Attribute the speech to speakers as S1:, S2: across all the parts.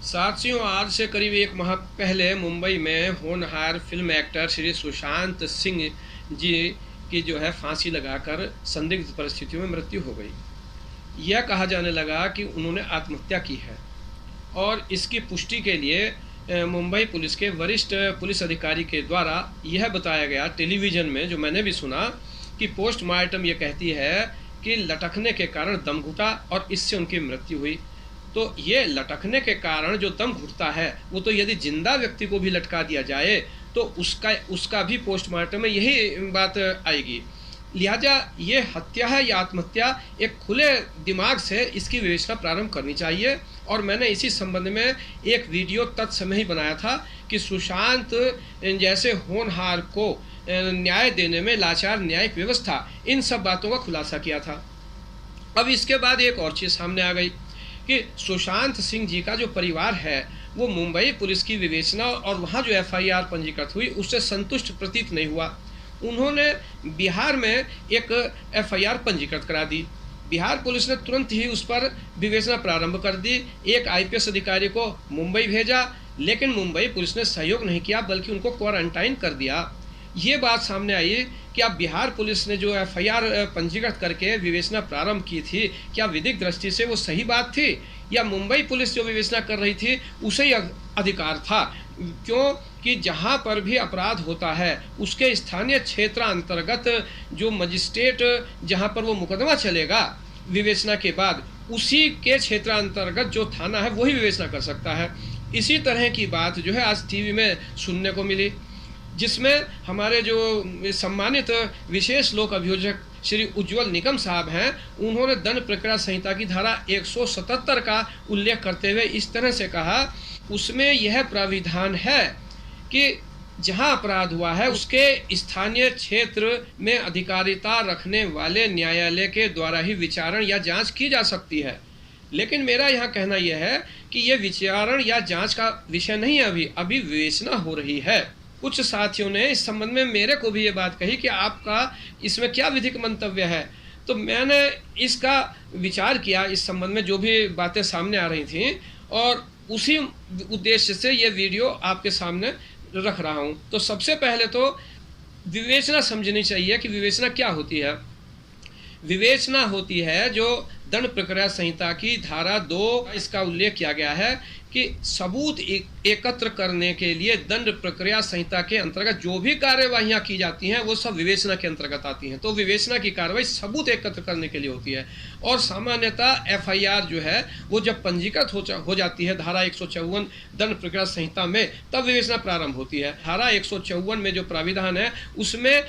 S1: साथियों, आज से करीब 1 माह पहले मुंबई में होनहार फिल्म एक्टर श्री सुशांत सिंह जी की फांसी लगाकर संदिग्ध परिस्थितियों में मृत्यु हो गई। यह कहा जाने लगा कि उन्होंने आत्महत्या की है और इसकी पुष्टि के लिए मुंबई पुलिस के वरिष्ठ पुलिस अधिकारी के द्वारा यह बताया गया टेलीविज़न में, जो मैंने भी सुना, कि पोस्टमार्टम ये कहती है कि लटकने के कारण दम घुटा और इससे उनकी मृत्यु हुई। तो ये लटकने के कारण जो दम घुटता है वो तो यदि जिंदा व्यक्ति को भी लटका दिया जाए तो उसका भी पोस्टमार्टम में यही बात आएगी। लिहाजा ये हत्या है या आत्महत्या, एक खुले दिमाग से इसकी विवेचना प्रारंभ करनी चाहिए। और मैंने इसी संबंध में एक वीडियो तत्समय ही बनाया था कि सुशांत जैसे होनहार को न्याय देने में लाचार न्यायिक व्यवस्था, इन सब बातों का खुलासा किया था। अब इसके बाद एक और चीज़ सामने आ गई कि सुशांत सिंह जी का जो परिवार है वो मुंबई पुलिस की विवेचना और वहाँ जो एफआईआर पंजीकृत हुई उससे संतुष्ट प्रतीत नहीं हुआ। उन्होंने बिहार में एक एफआईआर पंजीकृत करा दी। बिहार पुलिस ने तुरंत ही उस पर विवेचना प्रारंभ कर दी। एक आईपीएस अधिकारी को मुंबई भेजा, लेकिन मुंबई पुलिस ने सहयोग नहीं किया बल्कि उनको क्वारंटाइन कर दिया। ये बात सामने आई कि अब बिहार पुलिस ने जो एफआईआर पंजीकृत करके विवेचना प्रारंभ की थी, क्या विधिक दृष्टि से वो सही बात थी या मुंबई पुलिस जो विवेचना कर रही थी उसे ही अधिकार था? क्योंकि जहाँ पर भी अपराध होता है उसके स्थानीय क्षेत्र अंतर्गत जो मजिस्ट्रेट जहाँ पर वो मुकदमा चलेगा विवेचना के बाद, उसी के क्षेत्र अंतर्गत जो थाना है वही विवेचना कर सकता है। इसी तरह की बात जो है आज टीवी में सुनने को मिली, जिसमें हमारे जो सम्मानित विशेष लोक अभियोजक श्री उज्ज्वल निकम साहब हैं, उन्होंने दंड प्रक्रिया संहिता की धारा 177 का उल्लेख करते हुए इस तरह से कहा, उसमें यह प्राविधान है कि जहां अपराध हुआ है उसके स्थानीय क्षेत्र में अधिकारिता रखने वाले न्यायालय के द्वारा ही विचारण या जांच की जा सकती है। लेकिन मेरा यहाँ कहना यह है कि यह विचारण या जांच का विषय नहीं है, अभी विवेचना हो रही है। कुछ साथियों ने इस संबंध में मेरे को भी ये बात कही कि आपका इसमें क्या विधिक मंतव्य है। तो मैंने इसका विचार किया इस संबंध में जो भी बातें सामने आ रही थीं, और उसी उद्देश्य से ये वीडियो आपके सामने रख रहा हूँ। तो सबसे पहले तो विवेचना समझनी चाहिए कि विवेचना क्या होती है। विवेचना होती है जो दंड प्रक्रिया संहिता की धारा 2 इसका उल्लेख किया गया है कि सबूत एकत्र करने के लिए दंड प्रक्रिया संहिता के अंतर्गत जो भी कार्यवाहियां की जाती हैं वो सब विवेचना के अंतर्गत आती हैं। तो विवेचना की कार्रवाई सबूत एकत्र करने के लिए होती है। और सामान्यतः एफआईआर जो है वो जब पंजीकृत हो जाती है धारा 154 दंड प्रक्रिया संहिता में, तब विवेचना प्रारंभ होती है। धारा 154 में जो प्राविधान है उसमें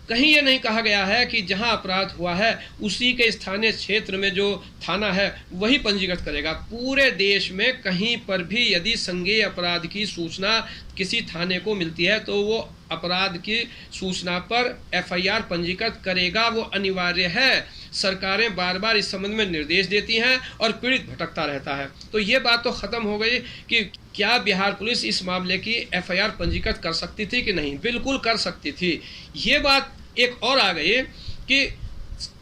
S1: कहीं ये नहीं कहा गया है कि जहां अपराध हुआ है उसी के स्थानीय क्षेत्र में जो थाना है वही पंजीकृत करेगा। पूरे देश में कहीं पर भी यदि संज्ञेय अपराध की सूचना किसी थाने को मिलती है तो वो अपराध की सूचना पर एफआईआर पंजीकृत करेगा, वो अनिवार्य है। सरकारें बार बार इस संबंध में निर्देश देती हैं और पीड़ित भटकता रहता है। तो ये बात तो ख़त्म हो गई कि क्या बिहार पुलिस इस मामले की एफआईआर पंजीकृत कर सकती थी कि नहीं? बिल्कुल कर सकती थी। ये बात एक और आ गई कि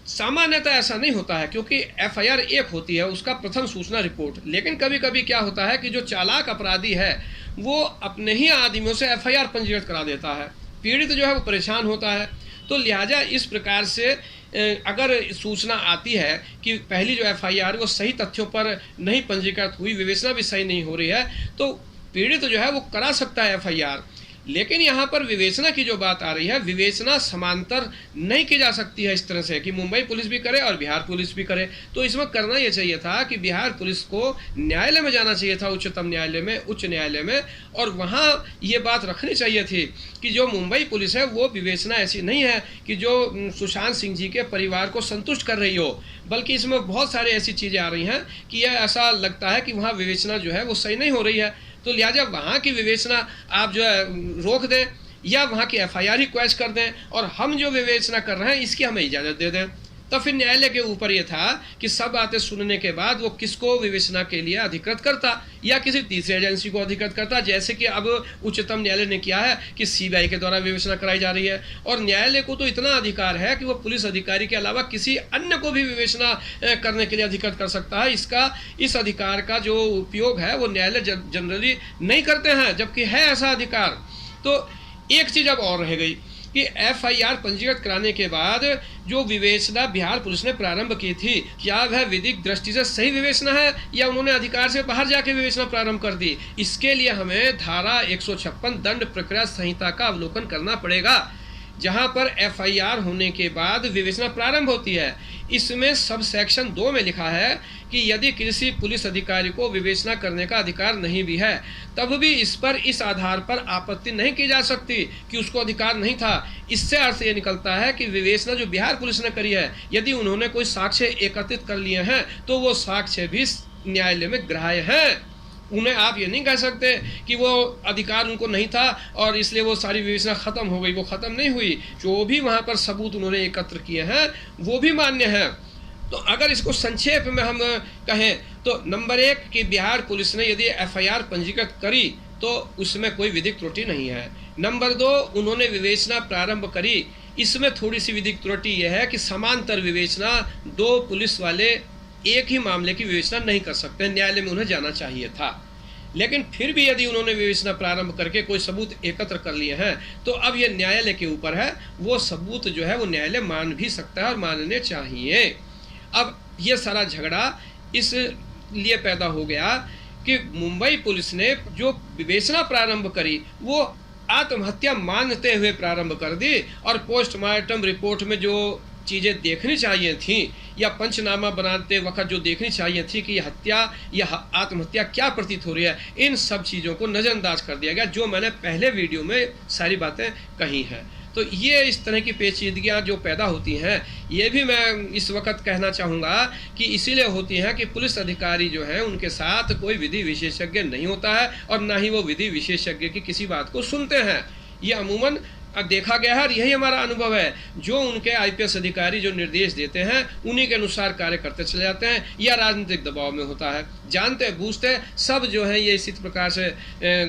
S1: सामान्यतः ऐसा नहीं होता है, क्योंकि एफआईआर एक होती है, उसका प्रथम सूचना रिपोर्ट। लेकिन कभी कभी क्या होता है कि जो चालाक अपराधी है वो अपने ही आदमियों से एफआईआर पंजीकृत करा देता है, पीड़ित जो है वो परेशान होता है। तो लिहाजा इस प्रकार से अगर सूचना आती है कि पहली जो एफआईआर वो सही तथ्यों पर नहीं पंजीकृत हुई, विवेचना भी सही नहीं हो रही है, तो पीड़ित जो है वो करा सकता है एफआईआर। लेकिन यहाँ पर विवेचना की जो बात आ रही है, विवेचना समांतर नहीं की जा सकती है इस तरह से कि मुंबई पुलिस भी करे और बिहार पुलिस भी करे। तो इसमें करना ये चाहिए था कि बिहार पुलिस को न्यायालय में जाना चाहिए था, उच्चतम न्यायालय में, उच्च न्यायालय में, और वहाँ ये बात रखनी चाहिए थी कि जो मुंबई पुलिस है वो विवेचना ऐसी नहीं है कि जो सुशांत सिंह जी के परिवार को संतुष्ट कर रही हो, बल्कि इसमें बहुत सारी ऐसी चीज़ें आ रही हैं कि यह ऐसा लगता है कि वहाँ विवेचना जो है वो सही नहीं हो रही है। तो लिहाजा वहाँ की विवेचना आप जो है रोक दें या वहाँ की एफआईआर ही क्वैश कर दें और हम जो विवेचना कर रहे हैं इसकी हमें इजाज़त दे दें। तो फिर न्यायालय के ऊपर यह था कि सब बातें सुनने के बाद वो किसको विवेचना के लिए अधिकृत करता या किसी तीसरी एजेंसी को अधिकृत करता, जैसे कि अब उच्चतम न्यायालय ने किया है कि सीबीआई के द्वारा विवेचना कराई जा रही है। और न्यायालय को तो इतना अधिकार है कि वो पुलिस अधिकारी के अलावा किसी अन्य को भी विवेचना करने के लिए अधिकृत कर सकता है। इस अधिकार का जो उपयोग है वो न्यायालय जनरली नहीं करते हैं, जबकि है ऐसा अधिकार। तो एक चीज अब और रह गई कि एफआईआर पंजीकृत कराने के बाद जो विवेचना बिहार पुलिस ने प्रारंभ की थी, क्या वह विधिक दृष्टि से सही विवेचना है या उन्होंने अधिकार से बाहर जाके विवेचना प्रारंभ कर दी। इसके लिए हमें धारा 156 दंड प्रक्रिया संहिता का अवलोकन करना पड़ेगा, जहां पर एफआईआर होने के बाद विवेचना प्रारंभ होती है। इसमें सब सेक्शन 2 में लिखा है कि यदि किसी पुलिस अधिकारी को विवेचना करने का अधिकार नहीं भी है, तब भी इस पर इस आधार पर आपत्ति नहीं की जा सकती कि उसको अधिकार नहीं था। इससे अर्थ ये निकलता है कि विवेचना जो बिहार पुलिस ने करी है, यदि उन्होंने कोई साक्ष्य एकत्रित कर लिए हैं तो वो साक्ष्य भी न्यायालय में ग्राह्य हैं। उन्हें आप ये नहीं कह सकते कि वो अधिकार उनको नहीं था और इसलिए वो सारी विवेचना खत्म हो गई। वो खत्म नहीं हुई, जो भी वहाँ पर सबूत उन्होंने एकत्र किए हैं वो भी मान्य है। तो अगर इसको संक्षेप में हम कहें तो नंबर 1 कि बिहार पुलिस ने यदि एफआईआर पंजीकृत करी तो उसमें कोई विधिक त्रुटि नहीं है। नंबर 2, उन्होंने विवेचना प्रारंभ करी, इसमें थोड़ी सी विधिक त्रुटि यह है कि समांतर विवेचना 2 पुलिस वाले एक ही मामले की विवेचना नहीं कर सकते, न्यायालय में उन्हें जाना चाहिए था। लेकिन फिर भी यदि उन्होंने विवेचना प्रारंभ करके कोई सबूत एकत्र कर लिए हैं तो अब ये न्यायालय के ऊपर है, वो सबूत जो है वो न्यायालय मान भी सकता है और मानने चाहिए। अब ये सारा झगड़ा इसलिए पैदा हो गया कि मुंबई पुलिस ने जो विवेचना प्रारंभ करी वो आत्महत्या मानते हुए प्रारंभ कर दी, और पोस्टमार्टम रिपोर्ट में जो चीज़ें देखनी चाहिए थी या पंचनामा बनाते वक्त जो देखनी चाहिए थी कि हत्या या आत्महत्या क्या प्रतीत हो रही है, इन सब चीज़ों को नज़रअंदाज कर दिया गया, जो मैंने पहले वीडियो में सारी बातें कही हैं। तो ये इस तरह की पेचीदगियाँ जो पैदा होती हैं, ये भी मैं इस वक्त कहना चाहूँगा कि इसीलिए होती हैं कि पुलिस अधिकारी जो हैं उनके साथ कोई विधि विशेषज्ञ नहीं होता है और ना ही वो विधि विशेषज्ञ की किसी बात को सुनते हैं। ये अमूमन देखा गया है और यही हमारा अनुभव है, जो उनके आईपीएस अधिकारी जो निर्देश देते हैं उन्हीं के अनुसार कार्य करते चले जाते हैं या राजनीतिक दबाव में होता है। जानते बूझते सब जो है ये इसी प्रकार से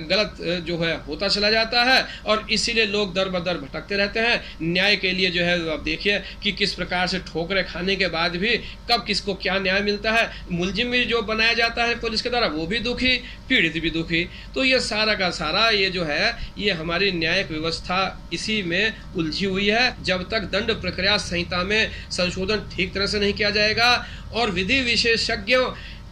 S1: गलत जो है होता चला जाता है और इसीलिए लोग दर बदर भटकते रहते हैं। न्याय के लिए जो है आप देखिए कि किस प्रकार से ठोकरें खाने के बाद भी कब किसको क्या न्याय मिलता है। मुलजिम भी जो बनाया जाता है पुलिस के द्वारा वो भी दुखी, पीड़ित भी दुखी। तो ये सारा का सारा ये जो है ये हमारी न्यायिक व्यवस्था इसी में उलझी हुई है। जब तक दंड प्रक्रिया संहिता में संशोधन ठीक तरह से नहीं किया जाएगा और विधि विशेषज्ञों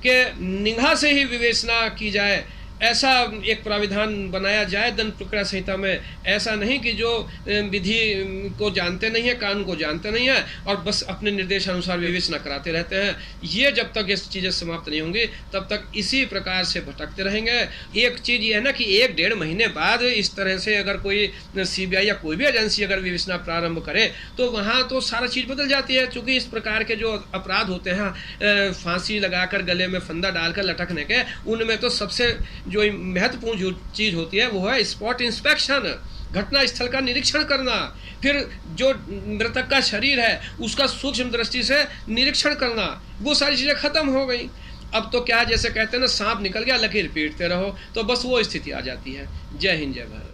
S1: के निगाह से ही विवेचना की जाए, ऐसा एक प्राविधान बनाया जाए दंड प्रक्रिया संहिता में, ऐसा नहीं कि जो विधि को जानते नहीं है, कानून को जानते नहीं है और बस अपने निर्देशानुसार विवेचना कराते रहते हैं। ये जब तक ये चीज़ें समाप्त नहीं होंगी तब तक इसी प्रकार से भटकते रहेंगे। एक चीज़ ये है ना कि 1-1.5 महीने बाद इस तरह से अगर कोई सीबीआई या कोई भी एजेंसी अगर विवेचना प्रारंभ करे तो वहाँ तो सारा चीज़ बदल जाती है। चूँकि इस प्रकार के जो अपराध होते हैं फांसी लगाकर गले में फंदा डालकर लटकने के, उनमें तो सबसे जो महत्वपूर्ण चीज होती है वो है स्पॉट इंस्पेक्शन, घटना स्थल का निरीक्षण करना, फिर जो मृतक का शरीर है उसका सूक्ष्म दृष्टि से निरीक्षण करना। वो सारी चीजें खत्म हो गई। अब तो क्या जैसे कहते हैं ना, सांप निकल गया लकीर पीटते रहो, तो बस वो स्थिति आ जाती है। जय हिंद, जय भारत।